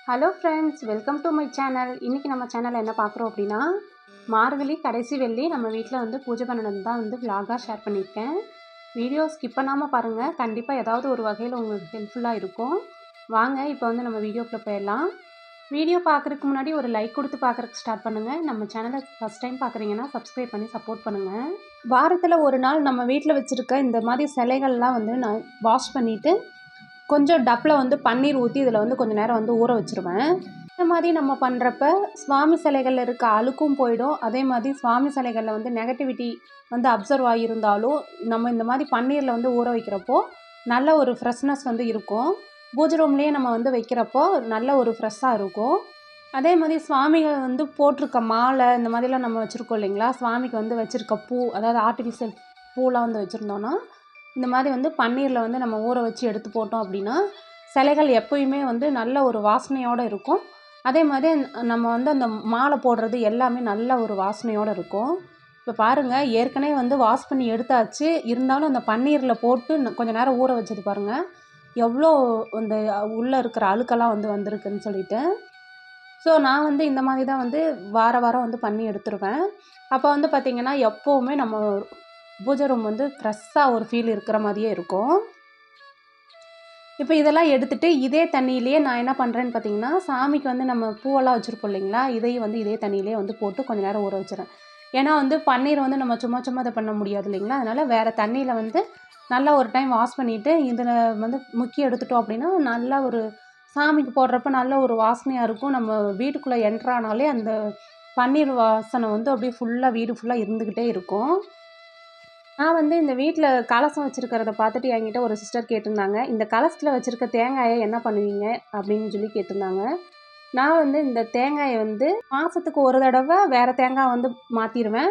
Hello friends, welcome to my channel. இன்றைக்கி நம்ம சேனலில் என்ன பார்க்குறோம் அப்படின்னா, மார்கழி கடைசி வெள்ளி நம்ம வீட்டில் வந்து பூஜை பண்ணது தான் வந்து விலாகாக ஷேர் பண்ணியிருக்கேன். வீடியோ ஸ்கிப் பண்ணாமல் பாருங்கள், கண்டிப்பாக ஏதாவது ஒரு வகையில் உங்களுக்கு ஹெல்ப்ஃபுல்லாக இருக்கும். வாங்க இப்போ வந்து நம்ம வீடியோக்குள்ளே போயிடலாம். வீடியோ பார்க்குறதுக்கு முன்னாடி ஒரு லைக் கொடுத்து பார்க்குறதுக்கு ஸ்டார்ட் பண்ணுங்கள். நம்ம சேனலை ஃபஸ்ட் டைம் பார்க்குறீங்கன்னா சப்ஸ்கிரைப் பண்ணி சப்போர்ட் பண்ணுங்கள். வாரத்தில் ஒரு நாள் நம்ம வீட்டில் வச்சுருக்க இந்த மாதிரி சிலைகள்லாம் வந்து நான் வாஷ் பண்ணிவிட்டு கொஞ்சம் டப்பில் வந்து பன்னீர் ஊற்றி இதில் வந்து கொஞ்சம் நேரம் வந்து ஊற வச்சுருவேன். இந்த மாதிரி நம்ம பண்ணுறப்ப சுவாமி சிலைகளில் இருக்க அழுக்கும் போயிடும். அதே மாதிரி சுவாமி சிலைகளில் வந்து நெகட்டிவிட்டி வந்து அப்சர்வ் ஆகியிருந்தாலும் நம்ம இந்த மாதிரி பன்னீரில் வந்து ஊற வைக்கிறப்போ நல்ல ஒரு ஃப்ரெஷ்னஸ் வந்து இருக்கும். பூஜை ரூம்லேயே நம்ம வந்து வைக்கிறப்போ நல்ல ஒரு ஃப்ரெஷ்ஷாக இருக்கும். அதே மாதிரி சுவாமிகள் வந்து போட்டிருக்க மாலை இந்த மாதிரிலாம் நம்ம வச்சுருக்கோம் இல்லைங்களா, சுவாமிக்கு வந்து வச்சுருக்க பூ, அதாவது ஆர்டிஃபிஷியல் பூலாம் வந்து வச்சுருந்தோன்னா இந்த மாதிரி வந்து பன்னீரில் வந்து நம்ம ஊற வச்சு எடுத்து போட்டோம் அப்படின்னா சிலைகள் எப்போயுமே வந்து நல்ல ஒரு வாசனையோடு இருக்கும். அதே மாதிரி நம்ம வந்து அந்த மாலை போடுறது எல்லாமே நல்ல ஒரு வாசனையோடு இருக்கும். இப்போ பாருங்கள், ஏற்கனவே வந்து வாஷ் பண்ணி எடுத்தாச்சு, இருந்தாலும் அந்த பன்னீரில் போட்டு கொஞ்சம் நேரம் ஊற வச்சது பாருங்கள் எவ்வளோ அந்த உள்ளே இருக்கிற அழுக்கெல்லாம் வந்து வந்திருக்குன்னு சொல்லிட்டு. ஸோ நான் வந்து இந்த மாதிரி தான் வந்து வாரம் வந்து பண்ணி எடுத்துருவேன். அப்போ வந்து பார்த்திங்கன்னா எப்போவுமே நம்ம பூஜை ரூம் வந்து ஃப்ரெஷ்ஷாக ஒரு ஃபீல் இருக்கிற மாதிரியே இருக்கும். இப்போ இதெல்லாம் எடுத்துகிட்டு இதே தண்ணியிலேயே நான் என்ன பண்ணுறேன்னு பார்த்தீங்கன்னா, சாமிக்கு வந்து நம்ம பூவெல்லாம் வச்சுருப்போம் இல்லைங்களா, இதையும் வந்து இதே தண்ணியிலே வந்து போட்டு கொஞ்சம் நேரம் ஊற வச்சுறேன். ஏன்னா வந்து பன்னீர் வந்து நம்ம சும்மா சும்மா இதை பண்ண முடியாது இல்லைங்களா, அதனால் வேறு தண்ணியில் வந்து நல்லா ஒரு டைம் வாஷ் பண்ணிவிட்டு இதில் வந்து முக்கி எடுத்துட்டோம் அப்படின்னா நல்லா ஒரு சாமிக்கு போடுறப்ப நல்ல ஒரு வாசனையாக இருக்கும். நம்ம வீட்டுக்குள்ளே என்ட்ரானாலே அந்த பன்னீர் வாசனை வந்து அப்படியே ஃபுல்லாக வீடு ஃபுல்லாக இருந்துக்கிட்டே இருக்கும். நான் வந்து இந்த வீட்டில் கலசம் வச்சுருக்கிறத பார்த்துட்டு என்கிட்ட ஒரு சிஸ்டர் கேட்டிருந்தாங்க, இந்த கலசத்தில் வச்சுருக்க தேங்காயை என்ன பண்ணுவீங்க அப்படின்னு சொல்லி கேட்டிருந்தாங்க. நான் வந்து இந்த தேங்காயை வந்து மாதத்துக்கு ஒரு தடவை வேறு தேங்காய் வந்து மாற்றிடுவேன்.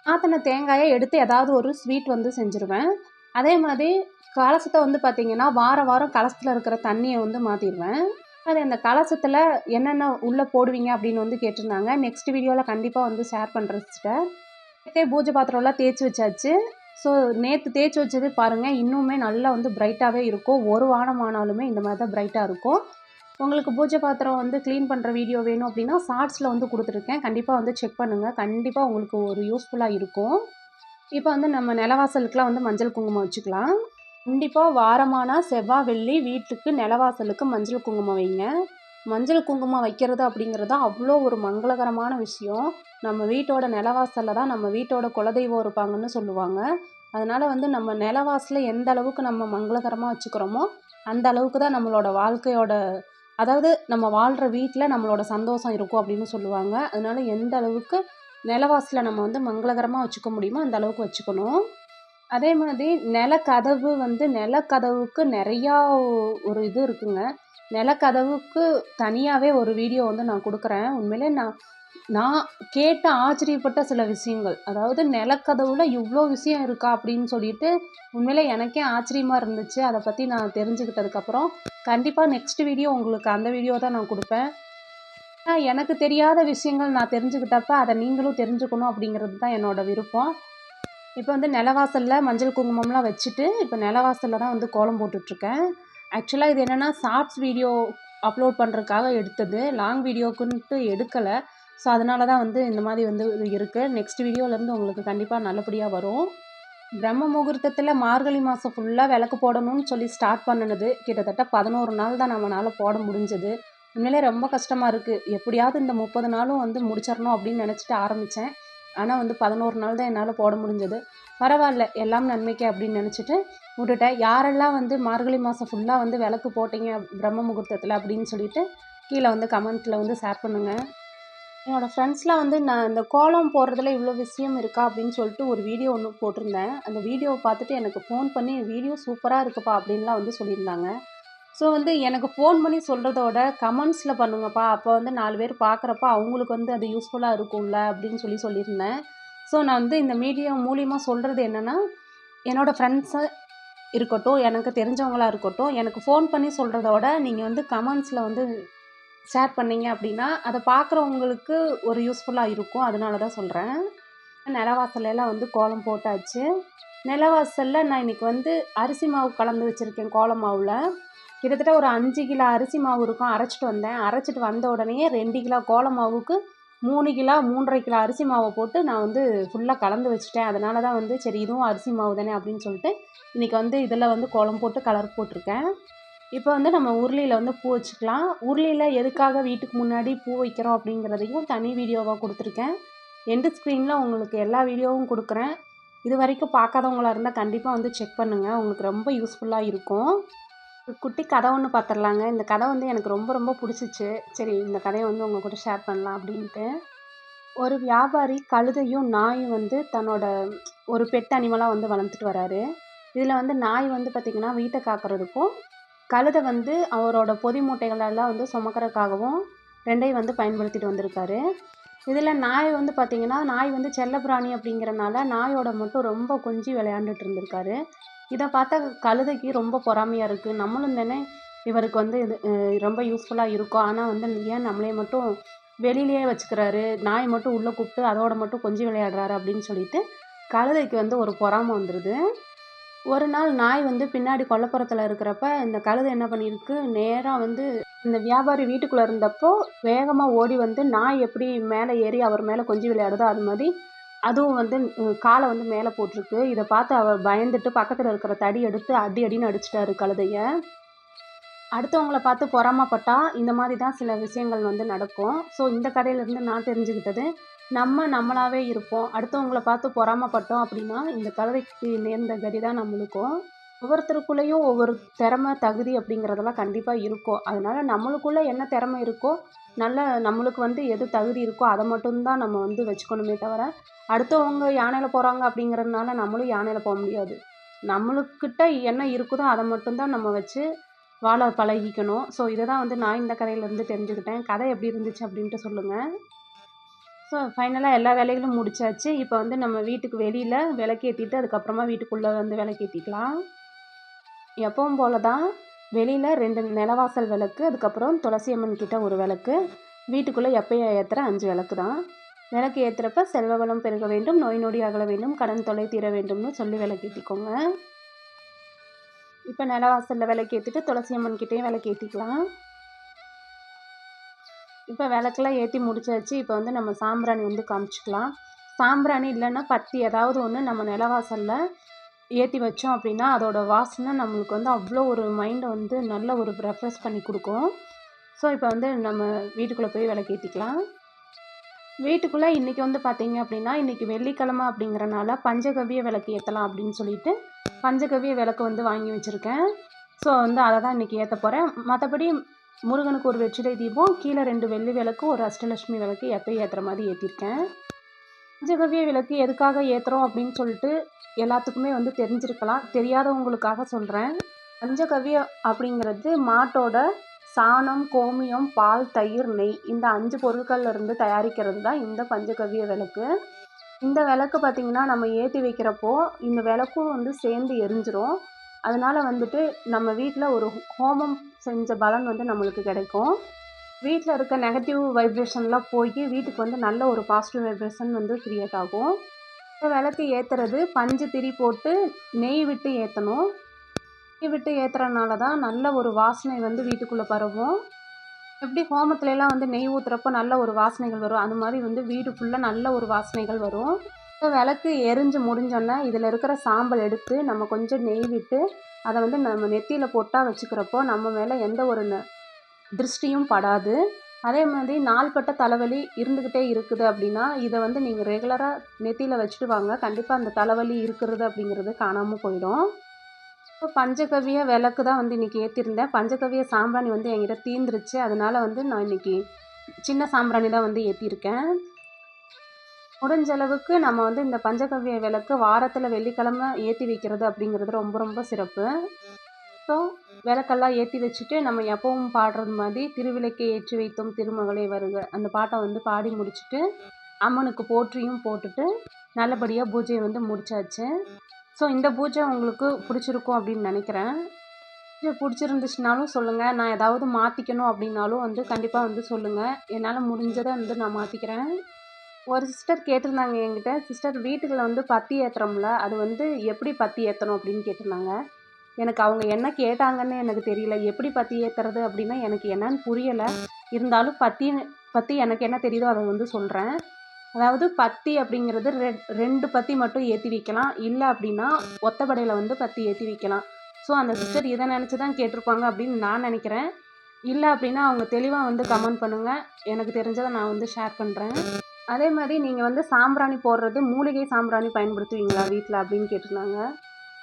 மாற்றின தேங்காயை எடுத்து ஏதாவது ஒரு ஸ்வீட் வந்து செஞ்சுருவேன். அதே மாதிரி கலசத்தை வந்து பார்த்திங்கன்னா வாரம் கலசத்தில் இருக்கிற தண்ணியை வந்து மாற்றிடுவேன். அது அந்த கலசத்தில் என்னென்ன உள்ளே போடுவீங்க அப்படின்னு வந்து கேட்டிருந்தாங்க. நெக்ஸ்ட் வீடியோவில் கண்டிப்பாக வந்து ஷேர் பண்ணுறேன் சிஸ்டர். பூஜை பாத்திரம்லாம் தேய்ச்சி வச்சாச்சு. ஸோ நேற்று தேய்ச்சி வச்சது பாருங்கள், இன்னுமே நல்லா வந்து பிரைட்டாகவே இருக்கும். ஒரு வாரம் ஆனாலுமே இந்த மாதிரி தான் பிரைட்டாக இருக்கும். உங்களுக்கு பூஜை பாத்திரம் வந்து க்ளீன் பண்ணுற வீடியோ வேணும் அப்படின்னா ஷார்ட்ஸில் வந்து கொடுத்துருக்கேன், கண்டிப்பாக வந்து செக் பண்ணுங்கள். கண்டிப்பாக உங்களுக்கு ஒரு யூஸ்ஃபுல்லாக இருக்கும். இப்போ வந்து நம்ம நிலவாசலுக்குலாம் வந்து மஞ்சள் குங்குமம் வச்சுக்கலாம். கண்டிப்பாக வாரமான செவ்வாய் வெள்ளி வீட்டுக்கு நிலவாசலுக்கு மஞ்சள் குங்குமம் வைங்க. மஞ்சள் குங்குமம் வைக்கிறது அப்படிங்கிறது அவ்வளோ ஒரு மங்களகரமான விஷயம். நம்ம வீட்டோட நிலவாசலில் தான் நம்ம வீட்டோட குலதெய்வம் இருப்பாங்கன்னு சொல்லுவாங்க. அதனால் வந்து நம்ம நிலவாசலில் எந்த அளவுக்கு நம்ம மங்களகரமாக வச்சுக்கிறோமோ அந்த அளவுக்கு தான் நம்மளோட வாழ்க்கையோட, அதாவது நம்ம வாழ்கிற வீட்டில் நம்மளோட சந்தோஷம் இருக்கும் அப்படின்னு சொல்லுவாங்க. அதனால் எந்த அளவுக்கு நிலவாசலில் நம்ம வந்து மங்களகரமாக வச்சுக்க முடியுமோ அந்த அளவுக்கு வச்சுக்கணும். அதே மாதிரி நிலக்கதவு வந்து நிலக்கதவுக்கு நிறையா ஒரு இது இருக்குங்க. நிலக்கதவுக்கு தனியாகவே ஒரு வீடியோ வந்து நான் கொடுக்குறேன். உண்மையிலே நான் நான் கேட்டு ஆச்சரியப்பட்ட சில விஷயங்கள், அதாவது நிலக்கதவுல இவ்வளோ விஷயம் இருக்கா அப்படின்னு சொல்லிட்டு உண்மையிலே எனக்கே ஆச்சரியமாக இருந்துச்சு. அதை பற்றி நான் தெரிஞ்சுக்கிட்டதுக்கப்புறம் கண்டிப்பாக நெக்ஸ்ட் வீடியோ உங்களுக்கு அந்த வீடியோ தான் நான் கொடுப்பேன். எனக்கு தெரியாத விஷயங்கள் நான் தெரிஞ்சுக்கிட்டப்ப அதை நீங்களும் தெரிஞ்சுக்கணும் அப்படிங்கிறது தான் என்னோடய விருப்பம். இப்போ வந்து நிலவாசலில் மஞ்சள் குங்குமம்லாம் வச்சுட்டு இப்போ நிலவாசலில் தான் வந்து கோலம் போட்டுட்ருக்கேன். ஆக்சுவலாக இது என்னென்னா ஷார்ட்ஸ் வீடியோ அப்லோட் பண்ணுறதுக்காக எடுத்தது, லாங் வீடியோக்குன்ட்டு எடுக்கலை. ஸோ அதனால தான் வந்து இந்த மாதிரி வந்து இருக்குது. நெக்ஸ்ட் வீடியோலேருந்து உங்களுக்கு கண்டிப்பாக நல்லபடியாக வரும். பிரம்ம முகூர்த்தத்தில் மார்கழி மாதம் ஃபுல்லாக விளக்கு போடணும்னு சொல்லி ஸ்டார்ட் பண்ணினது கிட்டத்தட்ட 11 நாள் தான் நம்மளால் போட முடிஞ்சது. உண்மையிலே ரொம்ப கஷ்டமாக இருக்குது. எப்படியாவது இந்த 30 நாளும் வந்து முடிச்சிடணும் அப்படின்னு நினச்சிட்டு ஆரம்பித்தேன். ஆனால் வந்து 11 நாள் தான் என்னால் போட முடிஞ்சது. பரவாயில்ல, எல்லாம் நன்மைக்கு அப்படின்னு நினச்சிட்டு விட்டுட்டேன். யாரெல்லாம் வந்து மார்கழி மாதம் ஃபுல்லாக வந்து விளக்கு போட்டிங்க பிரம்ம முகூர்த்தத்தில் அப்படின்னு சொல்லிட்டு கீழே வந்து கமெண்ட்டில் வந்து ஷேர் பண்ணுங்கள். என்னோடய ஃப்ரெண்ட்ஸ்லாம் வந்து நான் இந்த கோலம் போடுறதுல இவ்வளோ விஷயம் இருக்கா அப்படின்னு சொல்லிட்டு ஒரு வீடியோ ஒன்று போட்டிருந்தேன். அந்த வீடியோவை பார்த்துட்டு எனக்கு ஃபோன் பண்ணி வீடியோ சூப்பராக இருக்குப்பா அப்படின்லாம் வந்து சொல்லியிருந்தாங்க. ஸோ வந்து எனக்கு ஃபோன் பண்ணி சொல்கிறதோட கமெண்ட்ஸில் பண்ணுங்கப்பா, அப்போ வந்து 4 பேர் பார்க்குறப்ப அவங்களுக்கு வந்து அது யூஸ்ஃபுல்லாக இருக்கும்ல அப்படின்னு சொல்லியிருந்தேன். ஸோ நான் வந்து இந்த மீடியா மூலிமா சொல்கிறது என்னென்னா, என்னோடய ஃப்ரெண்ட்ஸு இருக்கட்டும், எனக்கு தெரிஞ்சவங்களாக இருக்கட்டும், எனக்கு ஃபோன் பண்ணி சொல்கிறதோட நீங்கள் வந்து கமெண்ட்ஸில் வந்து ஷேர் பண்ணிங்க அப்படின்னா அதை பார்க்குறவங்களுக்கு ஒரு யூஸ்ஃபுல்லாக இருக்கும். அதனால தான் சொல்கிறேன். நிலவாசலெல்லாம் வந்து கோலம் போட்டாச்சு. நிலவாசலில் நான் இன்றைக்கி வந்து அரிசி மாவு கலந்து வச்சுருக்கேன் கோலம் மாவில். கிட்டத்தட்ட ஒரு 5 கிலோ அரிசி மாவு இருக்கும். அரைச்சிட்டு வந்தேன். அரைச்சிட்டு வந்த உடனேயே 2 கிலோ கோல மாவுக்கு 3 கிலோ 3½ கிலோ அரிசி மாவை போட்டு நான் வந்து ஃபுல்லாக கலந்து வச்சுட்டேன். அதனால தான் வந்து சரி இதுவும் அரிசி மாவு தானே அப்படின்னு சொல்லிட்டு இன்றைக்கி வந்து இதில் வந்து கோலம் போட்டு கலர் போட்டிருக்கேன். இப்போ வந்து நம்ம உருளியில் வந்து பூ வச்சுக்கலாம். உருளியில் எதுக்காக வீட்டுக்கு முன்னாடி பூ வைக்கிறோம் அப்படிங்கிறதையும் தனி வீடியோவாக கொடுத்துருக்கேன். எண்டு ஸ்க்ரீனில் உங்களுக்கு எல்லா வீடியோவும் கொடுக்குறேன். இது வரைக்கும் பார்க்காதவங்களா இருந்தால் கண்டிப்பாக வந்து செக் பண்ணுங்கள். உங்களுக்கு ரொம்ப யூஸ்ஃபுல்லாக இருக்கும். ஒரு குட்டி கதை ஒன்று பார்த்துடலாங்க. இந்த கதை வந்து எனக்கு ரொம்ப ரொம்ப பிடிச்சிச்சு. சரி இந்த கதையை வந்து உங்கள் கூட ஷேர் பண்ணலாம் அப்படின்ட்டு. ஒரு வியாபாரி கழுதையும் நாயும் வந்து தன்னோட ஒரு பெட் அனிமலாக வந்து வளர்த்துட்டு வராரு. இதில் வந்து நாய் வந்து பார்த்திங்கன்னா வீட்டை காக்கிறதுக்கும், கழுதை வந்து அவரோட பொதி மூட்டைகளெல்லாம் வந்து சுமக்கிறதுக்காகவும் 2ஐயும் வந்து பயன்படுத்திட்டு வந்திருக்காரு. இதில் நாய் வந்து பார்த்திங்கன்னா நாய் வந்து செல்லப்பிராணி அப்படிங்கிறனால நாயோட மட்டும் ரொம்ப கொஞ்சி விளையாண்டுட்டு இருந்திருக்காரு. இதை பார்த்தா கழுதைக்கு ரொம்ப பொறாமையாக இருக்குது. நம்மளும் தானே இவருக்கு வந்து இது ரொம்ப யூஸ்ஃபுல்லாக இருக்கும். ஆனால் வந்து ஏன் நம்மளே மட்டும் வெளியிலேயே வச்சுக்கிறாரு, நாய் மட்டும் உள்ளே கூப்பிட்டு அதோட மட்டும் கொஞ்சி விளையாடுறாரு அப்படின்னு சொல்லிட்டு கழுதைக்கு வந்து ஒரு பொறாமை வந்துடுது. ஒரு நாள் நாய் வந்து பின்னாடி கொல்லைப்புறத்தில் இருக்கிறப்ப இந்த கழுதை என்ன பண்ணியிருக்கு, நேராக வந்து இந்த வியாபாரி வீட்டுக்குள்ளே இருந்தப்போ வேகமாக ஓடி வந்து நாய் எப்படி மேலே ஏறி அவர் மேலே கொஞ்சி விளையாடுதோ அது மாதிரி அதுவும் வந்து காலை வந்து மேலே போட்டிருக்கு. இதை பார்த்து அவர் பயந்துட்டு பக்கத்தில் இருக்கிற தடி எடுத்து அடி அடின்னு அடிச்சிட்டாரு கழுதையை. அடுத்தவங்கள பார்த்து பொறாமப்பட்டா இந்த மாதிரி தான் சில விஷயங்கள் வந்து நடக்கும். ஸோ இந்த கதையிலேருந்து நான் தெரிஞ்சுக்கிட்டது, நம்ம நம்மளாவே இருப்போம். அடுத்தவங்கள பார்த்து பொறாமப்பட்டோம் அப்படின்னா இந்த கழுதைக்கு நேர்ந்த கதி தான் நம்மளுக்கும். ஒவ்வொருத்தருக்குள்ளேயும் ஒவ்வொரு திறமை தகுதி அப்படிங்கிறதெல்லாம் கண்டிப்பாக இருக்கும். அதனால நம்மளுக்குள்ளே என்ன திறமை இருக்கோ, நம்மளுக்கு வந்து எது தகுதி இருக்கோ அதை மட்டும்தான் நம்ம வந்து வச்சுக்கணுமே தவிர, அடுத்தவங்க யானையில் போகிறாங்க அப்படிங்கிறதுனால நம்மளும் யானையில் போக முடியாது. நம்மளுக்கிட்ட என்ன இருக்குதோ அதை மட்டும்தான் நம்ம வச்சு வாழ பழகிக்கணும். ஸோ இதை தான் வந்து நான் இந்த கதையிலேருந்து தெரிஞ்சுக்கிட்டேன். கதை எப்படி இருந்துச்சு அப்படின்ட்டு சொல்லுங்கள். ஸோ ஃபைனலாக எல்லா வேலைகளும் முடிச்சாச்சு. இப்போ வந்து நம்ம வீட்டுக்கு வெளியில் விளக்கேற்றிட்டு அதுக்கப்புறமா வீட்டுக்குள்ளே வந்து விளக்கேற்றிக்கலாம். எப்பவும் போல தான் வெளியில் 2 நிலவாசல் விளக்கு, அதுக்கப்புறம் துளசி அம்மன் கிட்ட ஒரு விளக்கு, வீட்டுக்குள்ளே எப்பயும் ஏற்றுற 5 விளக்கு தான். விளக்கு ஏற்றுறப்ப செல்வ வளம் பெருக வேண்டும், நோய் நொடி அகல வேண்டும், கடன் தொல்லை தீர வேண்டும்னு சொல்லி விளக்கேற்றிக்கோங்க. இப்போ நிலவாசலில் விளக்கேற்றிட்டு துளசி அம்மன் கிட்டேயும் விளக்கேற்றிக்கலாம். இப்போ விளக்கெல்லாம் ஏற்றி முடிச்சாச்சு. இப்போ வந்து நம்ம சாம்பிராணி வந்து காமிச்சிக்கலாம். சாம்பிராணி இல்லைன்னா பத்தி ஏதாவது ஒன்று நம்ம நிலவாசலில் ஏற்றி வச்சோம் அப்படின்னா அதோட வாசனை நம்மளுக்கு வந்து அவ்வளோ ஒரு மைண்டை வந்து நல்ல ஒரு ரெஃப்ரெஷ் பண்ணி கொடுக்கும். ஸோ இப்போ வந்து நம்ம வீட்டுக்குள்ளே போய் விளக்கேற்றிக்கலாம். வீட்டுக்குள்ளே இன்றைக்கி வந்து பார்த்திங்க அப்படின்னா இன்றைக்கி வெள்ளிக்கிழமை அப்படிங்கிறனால பஞ்சகவ்ய விளக்கு ஏற்றலாம் அப்படின்னு சொல்லிட்டு பஞ்சகவ்ய விளக்கு வந்து வாங்கி வச்சுருக்கேன். ஸோ வந்து அதை தான் இன்றைக்கி ஏற்ற போகிறேன். மற்றபடி முருகனுக்கு ஒரு வெற்றிலை தீபம், கீழே 2 வெள்ளி விளக்கு, ஒரு அஷ்டலட்சுமி விளக்கு எப்பயும் ஏற்றுற மாதிரி ஏற்றிருக்கேன். பஞ்சகவ்ய விளக்கு எதுக்காக ஏற்றுறோம் அப்படின்னு சொல்லிட்டு எல்லாத்துக்குமே வந்து தெரிஞ்சிருக்கலாம். தெரியாதவங்களுக்காக சொல்கிறேன். பஞ்சகவ்ய அப்படிங்கிறது மாட்டோட சாணம், கோமியம், பால், தயிர், நெய் இந்த 5 பொருட்கள்ல இருந்து தயாரிக்கிறது தான் இந்த பஞ்சகவ்ய விளக்கு. இந்த விளக்கு பார்த்திங்கன்னா நம்ம ஏற்றி வைக்கிறப்போ இந்த விளக்கும் வந்து சேர்ந்து எரிஞ்சிரும். அதனால் வந்துட்டு நம்ம வீட்டில் ஒரு ஹோமம் செஞ்ச பலன் வந்து நம்மளுக்கு கிடைக்கும். வீட்டில் இருக்க நெகட்டிவ் வைப்ரேஷன்லாம் போய் வீட்டுக்கு வந்து நல்ல ஒரு பாசிட்டிவ் வைப்ரேஷன் வந்து க்ரியேட் ஆகும். இப்போ விளக்கு ஏற்றுறது பஞ்சு திரி போட்டு நெய் விட்டு ஏற்றணும். நெய் விட்டு ஏற்றுறனால தான் நல்ல ஒரு வாசனை வந்து வீட்டுக்குள்ளே பரவும். எப்படி ஹோமத்துலலாம் வந்து நெய் ஊற்றுறப்போ நல்ல ஒரு வாசனைகள் வரும், அது மாதிரி வந்து வீடு ஃபுல்லாக நல்ல ஒரு வாசனைகள் வரும். இப்போ விளக்கு எரிஞ்சு முடிஞ்சோன்னே இதில் இருக்கிற சாம்பல் எடுத்து நம்ம கொஞ்சம் நெய் விட்டு அதை வந்து நம்ம நெத்தியில் போட்டால் வச்சுக்கிறப்போ நம்ம மேலே எந்த ஒரு திருஷ்டியும் படாது. அதே மாதிரி நாள்பட்ட தலைவலி இருந்துக்கிட்டே இருக்குது அப்படின்னா இதை வந்து நீங்கள் ரெகுலராக நெத்தியில் வச்சுட்டு வாங்க. கண்டிப்பாக அந்த தலைவலி இருக்கிறது அப்படிங்கிறது காணாமல் போயிடும். இப்போ பஞ்சகவ்ய விளக்கு தான் வந்து இன்றைக்கி ஏற்றிருந்தேன். பஞ்சகவ்ய சாம்பிராணி வந்து என்கிட்ட தீர்ந்துருச்சு. அதனால் வந்து நான் இன்றைக்கி சின்ன சாம்பிராணி தான் வந்து ஏற்றிருக்கேன். முடிஞ்ச அளவுக்கு நம்ம வந்து இந்த பஞ்சகவ்ய விளக்கு வாரத்தில் வெள்ளிக்கிழமை ஏற்றி வைக்கிறது அப்படிங்கிறது ரொம்ப ரொம்ப சிறப்பு. ஸோ விளக்கெல்லாம் ஏற்றி வச்சுட்டு நம்ம எப்பவும் பாடுறது மாதிரி திருவிளக்கை ஏற்றி வைத்தோம் திருமகளே வருக அந்த பாட்டை வந்து பாடி முடிச்சுட்டு அம்மனுக்கு போற்றியும் போட்டுட்டு நல்லபடியாக பூஜையை வந்து முடிச்சாச்சு. ஸோ இந்த பூஜை உங்களுக்கு பிடிச்சிருக்கும் அப்படின்னு நினைக்கிறேன். பூஜை பிடிச்சிருந்துச்சுனாலும் சொல்லுங்கள். நான் ஏதாவது மாற்றிக்கணும் அப்படின்னாலும் வந்து கண்டிப்பாக வந்து சொல்லுங்கள். என்னால் முடிஞ்சதை வந்து நான் மாற்றிக்கிறேன். ஒரு சிஸ்டர் கேட்டிருந்தாங்க என்கிட்ட, சிஸ்டர் வீட்டுக்குள்ள வந்து பத்தி ஏற்றுறோம்ல அது வந்து எப்படி பத்தி ஏற்றணும் அப்படின்னு கேட்டிருந்தாங்க. எனக்கு அவங்க என்ன கேட்டாங்கன்னு எனக்கு தெரியல. எப்படி பத்தி ஏத்துறது அப்படின்னா எனக்கு என்னன்னு புரியல. இருந்தாலும் பத்தி எனக்கு என்ன தெரியுதோ அத வந்து சொல்றேன். அதாவது பத்தி அப்படிங்கிறது 2 பத்தி மட்டும் ஏத்தி வைக்கலாம். இல்ல அப்படின்னா ஒத்தப்படையில வந்து பத்தி ஏத்தி வைக்கலாம். ஸோ அந்த சிஸ்டர் இத நெனச்சு தான் கேட்டிருப்பாங்க அப்படின்னு நான் நெனைக்கிறேன். இல்ல அப்படின்னா அவங்க தெளிவா வந்து கமெண்ட் பண்ணுங்க. எனக்கு தெரிஞ்சத நான் வந்து ஷேர் பண்றேன். அதே மாரி நீங்க வந்து சாம்பிராணி போடுறது மூலிகை சாம்பிராணி பயன்படுத்துவீங்களா வீட்ல அப்படின்னு கேட்டிருந்தாங்க.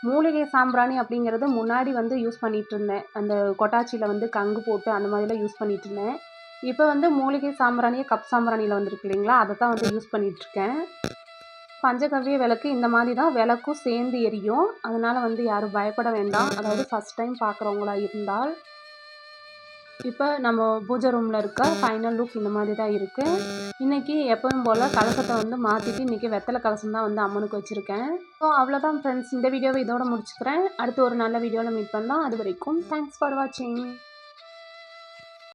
மூலிகை சாம்பிராணி அப்படிங்கிறது முன்னாடி வந்து யூஸ் பண்ணிட்டுருந்தேன். அந்த கொட்டாச்சியில வந்து கங்கு போட்டு அந்த மாதிரிலாம் யூஸ் பண்ணிட்டுருந்தேன். இப்ப வந்து மூலிகை சாம்பிராணியே கப் சாம்பிராணியில வந்திருக்கு இல்லைங்களா? அத தான் வந்து யூஸ் பண்ணிட்டுருக்கேன். பஞ்சகவ்ய விளக்கு இந்த மாதிரி தான் விளக்கும் சேர்ந்து எரியும். அதனால வந்து யாரும் பயப்பட வேண்டாம். அதாவது ஃபர்ஸ்ட் டைம் பார்க்குறவங்களா இருந்தால். இப்ப நம்ம பூஜை ரூம்ல இருக்க ஃபைனல் லுக் இந்த மாதிரி தான் இருக்கு. இன்னைக்கு எப்பவும் போல கலசத்த வந்து மாத்திட்டு இன்னைக்கு வெத்தல கலசம் தான் வந்து அம்மனுக்கு வச்சிருக்கேன். ஸோ அவ்வளோதான் ஃப்ரெண்ட்ஸ். இந்த வீடியோவ இதோட முடிச்சுக்கிறேன். அடுத்து ஒரு நல்ல வீடியோல மீட் பண்ணலாம். அதுவரைக்கும் தேங்க்ஸ் ஃபார் வாட்சிங்.